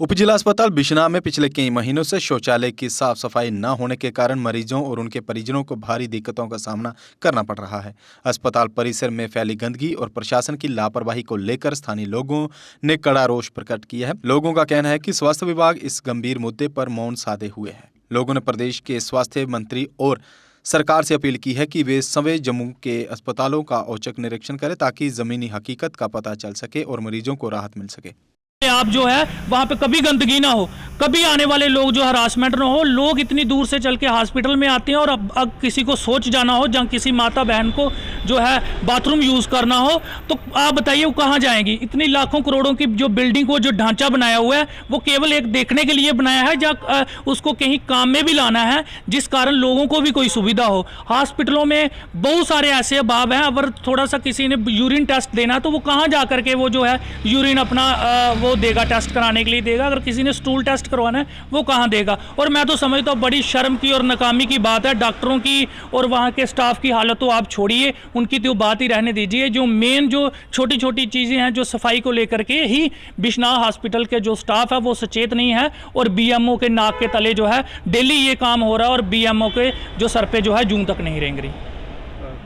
उपजिला अस्पताल बिश्नाह में पिछले कई महीनों से शौचालय की साफ सफाई न होने के कारण मरीजों और उनके परिजनों को भारी दिक्कतों का सामना करना पड़ रहा है। अस्पताल परिसर में फैली गंदगी और प्रशासन की लापरवाही को लेकर स्थानीय लोगों ने कड़ा रोष प्रकट किया है। लोगों का कहना है कि स्वास्थ्य विभाग इस गंभीर मुद्दे पर मौन साधे हुए है। लोगों ने प्रदेश के स्वास्थ्य मंत्री और सरकार से अपील की है कि वे सभी जम्मू के अस्पतालों का औचक निरीक्षण करें ताकि जमीनी हकीकत का पता चल सके और मरीजों को राहत मिल सके। आप जो है वहाँ पे कभी गंदगी ना हो, कभी आने वाले लोग जो हरासमेंट ना हो। लोग इतनी दूर से चल के हॉस्पिटल में आते हैं और अब किसी को सोच जाना हो, जहाँ किसी माता बहन को जो है बाथरूम यूज़ करना हो, तो आप बताइए वो कहाँ जाएंगी। इतनी लाखों करोड़ों की जो बिल्डिंग को जो ढांचा बनाया हुआ है वो केवल एक देखने के लिए बनाया है, जहाँ उसको कहीं काम में भी लाना है जिस कारण लोगों को भी कोई सुविधा हो। हॉस्पिटलों में बहुत सारे ऐसे अभाव हैं। अगर थोड़ा सा किसी ने यूरिन टेस्ट देना तो वो कहाँ जा करके वो जो है यूरिन अपना वो देगा, टेस्ट कराने के लिए देगा। अगर किसी ने स्टूल टेस्ट करवाना है वो कहाँ देगा। और मैं तो समझता हूँ बड़ी शर्म की और नाकामी की बात है। डॉक्टरों की और वहाँ के स्टाफ की हालत तो आप छोड़िए, उनकी तो बात ही रहने दीजिए। जो मेन जो छोटी छोटी चीज़ें हैं जो सफाई को लेकर के ही बिश्नाह हॉस्पिटल के जो स्टाफ है वो सचेत नहीं है और बीएमओ के नाक के तले जो है डेली ये काम हो रहा है और बीएमओ के जो सर पे जो है जूं तक नहीं रेंग रही।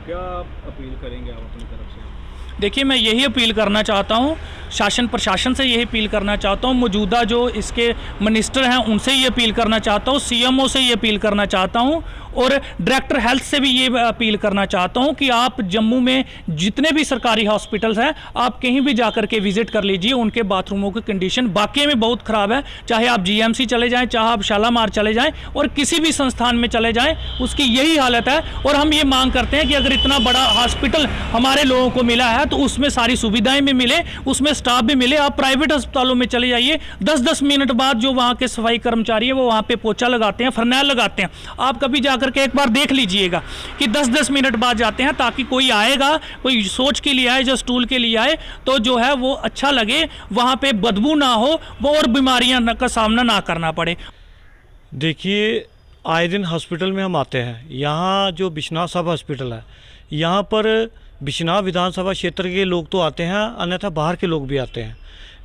क्या अपील करेंगे आप अपनी तरफ से? देखिए, मैं यही अपील करना चाहता हूँ, शासन प्रशासन से यही अपील करना चाहता हूँ, मौजूदा जो इसके मिनिस्टर हैं उनसे ये अपील करना चाहता हूँ, सीएमओ से ये अपील करना चाहता हूँ और डायरेक्टर हेल्थ से भी ये अपील करना चाहता हूँ कि आप जम्मू में जितने भी सरकारी हॉस्पिटल्स हैं आप कहीं भी जाकर के विजिट कर लीजिए। उनके बाथरूमों की कंडीशन वाकई में बहुत ख़राब है। चाहे आप जीएमसी चले जाएँ, चाहे आप शालामार चले जाएँ और किसी भी संस्थान में चले जाएँ, उसकी यही हालत है। और हम ये मांग करते हैं कि अगर इतना बड़ा हॉस्पिटल हमारे लोगों को मिला है तो उसमें सारी सुविधाएं भी मिले, उसमें स्टाफ भी मिले। आप प्राइवेट अस्पतालों में चले जाइए, 10-10 मिनट बाद जो वहाँ के सफाई कर्मचारी है वो वहाँ पे पोछा लगाते हैं, फरनैल लगाते हैं। आप कभी जाकर के एक बार देख लीजिएगा कि 10-10 मिनट बाद जाते हैं, ताकि कोई आएगा, कोई सोच के लिए आए, जो स्टूल के लिए आए तो जो है वो अच्छा लगे, वहाँ पे बदबू ना हो, वो और बीमारियाँ का सामना ना करना पड़े। देखिए, आए दिन हॉस्पिटल में हम आते हैं। यहाँ जो बिश्नाह सब हॉस्पिटल है, यहाँ पर बिश्नाह विधानसभा क्षेत्र के लोग तो आते हैं, अन्यथा बाहर के लोग भी आते हैं।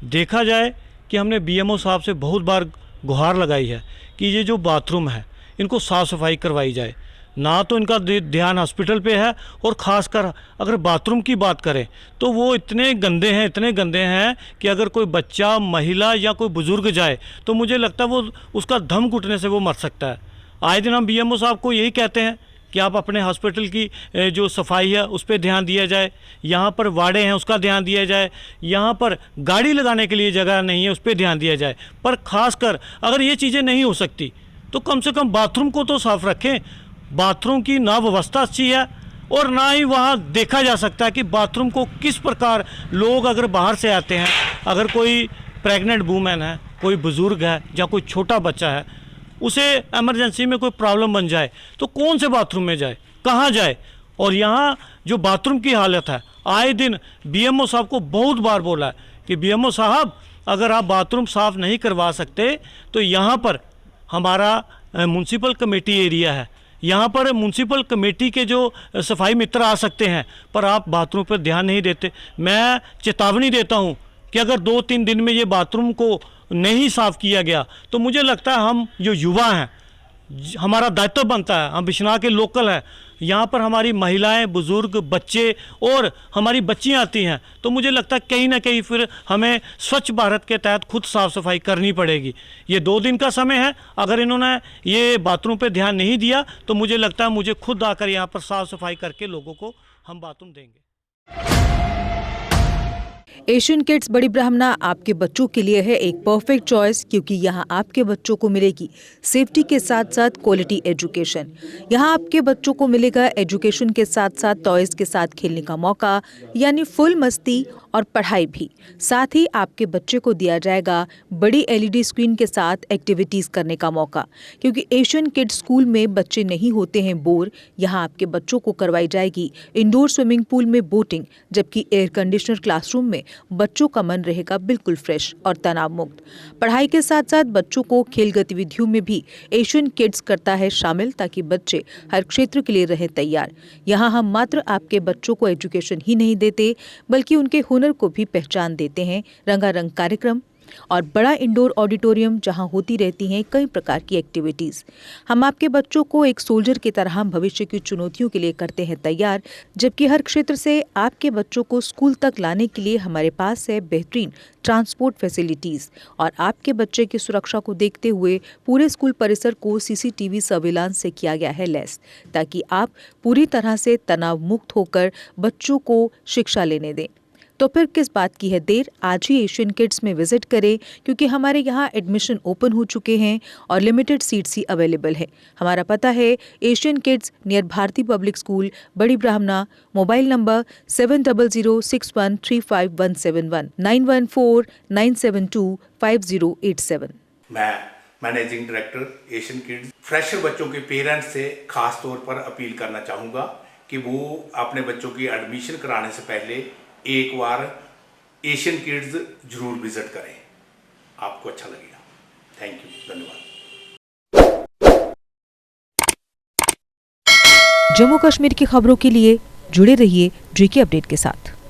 देखा जाए कि हमने बीएमओ साहब से बहुत बार गुहार लगाई है कि ये जो बाथरूम है इनको साफ़ सफाई करवाई जाए। ना तो इनका ध्यान हॉस्पिटल पे है और ख़ासकर अगर बाथरूम की बात करें तो वो इतने गंदे हैं कि अगर कोई बच्चा, महिला या कोई बुज़ुर्ग जाए तो मुझे लगता है वो उसका दम घुटने से वो मर सकता है। आए दिन हम बीएमओ साहब को यही कहते हैं कि आप अपने हॉस्पिटल की जो सफाई है उस पर ध्यान दिया जाए, यहाँ पर वार्डे हैं उसका ध्यान दिया जाए, यहाँ पर गाड़ी लगाने के लिए जगह नहीं है उस पर ध्यान दिया जाए। पर ख़ासकर अगर ये चीज़ें नहीं हो सकती तो कम से कम बाथरूम को तो साफ़ रखें। बाथरूम की ना व्यवस्था अच्छी है और ना ही वहाँ देखा जा सकता है कि बाथरूम को किस प्रकार लोग अगर बाहर से आते हैं, अगर कोई प्रेग्नेंट वूमेन है, कोई बुज़ुर्ग है या कोई छोटा बच्चा है, उसे इमरजेंसी में कोई प्रॉब्लम बन जाए तो कौन से बाथरूम में जाए, कहाँ जाए। और यहाँ जो बाथरूम की हालत है, आए दिन बीएमओ साहब को बहुत बार बोला है कि बीएमओ साहब अगर आप बाथरूम साफ़ नहीं करवा सकते तो यहाँ पर हमारा म्यूनसिपल कमेटी एरिया है, यहाँ पर म्यूनसिपल कमेटी के जो सफाई मित्र आ सकते हैं, पर आप बाथरूम पर ध्यान नहीं देते। मैं चेतावनी देता हूँ कि अगर 2-3 दिन में ये बाथरूम को नहीं साफ़ किया गया तो मुझे लगता है हम जो युवा हैं, हमारा दायित्व बनता है, हम बिश्नाह के लोकल हैं, यहाँ पर हमारी महिलाएं, बुज़ुर्ग, बच्चे और हमारी बच्चियाँ आती हैं, तो मुझे लगता है कहीं ना कहीं फिर हमें स्वच्छ भारत के तहत खुद साफ़ सफाई करनी पड़ेगी। ये 2 दिन का समय है, अगर इन्होंने ये बाथरूम पे ध्यान नहीं दिया तो मुझे लगता है मुझे खुद आकर यहाँ पर साफ़ सफाई करके लोगों को हम बाथरूम देंगे। एशियन किड्स बड़ी ब्राह्मणा आपके बच्चों के लिए है एक परफेक्ट चॉइस, क्योंकि यहाँ आपके बच्चों को मिलेगी सेफ्टी के साथ साथ क्वालिटी एजुकेशन। यहाँ आपके बच्चों को मिलेगा एजुकेशन के साथ साथ टॉयज के साथ खेलने का मौका, यानी फुल मस्ती और पढ़ाई भी। साथ ही आपके बच्चे को दिया जाएगा बड़ी एलईडी स्क्रीन के साथ एक्टिविटीज़ करने का मौका, क्योंकि एशियन किड्स स्कूल में बच्चे नहीं होते हैं बोर। यहाँ आपके बच्चों को करवाई जाएगी इंडोर स्विमिंग पूल में बोटिंग, जबकि एयर कंडीशनर क्लासरूम में बच्चों का मन रहेगा बिल्कुल फ्रेश और तनाव मुक्त। पढ़ाई के साथ साथ बच्चों को खेल गतिविधियों में भी एशियन किड्स करता है शामिल, ताकि बच्चे हर क्षेत्र के लिए रहे तैयार। यहाँ हम मात्र आपके बच्चों को एजुकेशन ही नहीं देते बल्कि उनके हुनर को भी पहचान देते हैं। रंगारंग कार्यक्रम, और बड़ा इंडोर ऑडिटोरियम जहां होती रहती हैं कई प्रकार की एक्टिविटीज़। हम आपके बच्चों को एक सोल्जर की तरह भविष्य की चुनौतियों के लिए करते हैं तैयार, जबकि हर क्षेत्र से आपके बच्चों को स्कूल तक लाने के लिए हमारे पास है बेहतरीन ट्रांसपोर्ट फैसिलिटीज़। और आपके बच्चे की सुरक्षा को देखते हुए पूरे स्कूल परिसर को CCTV सर्विलांस से किया गया है लैस, ताकि आप पूरी तरह से तनाव मुक्त होकर बच्चों को शिक्षा लेने दें। तो फिर किस बात की है देर, आज ही एशियन किड्स में विजिट करें, क्योंकि हमारे यहाँ एडमिशन ओपन हो चुके हैं और लिमिटेड सीट्स ही अवेलेबल है। हमारा पता है Asian kids near Bharti public school, Bari Brahmana. Mobile number 7006135171 9149725087। मैं managing director Asian kids fresher बच्चों के पेरेंट्स से खास तौर पर अपील करना चाहूँगा कि वो अपने बच्चों की एडमिशन कराने से पहले एक बार एशियन किड्स जरूर विजिट करें, आपको अच्छा लगेगा। थैंक यू, धन्यवाद। जम्मू कश्मीर की खबरों के लिए जुड़े रहिए JK अपडेट के साथ।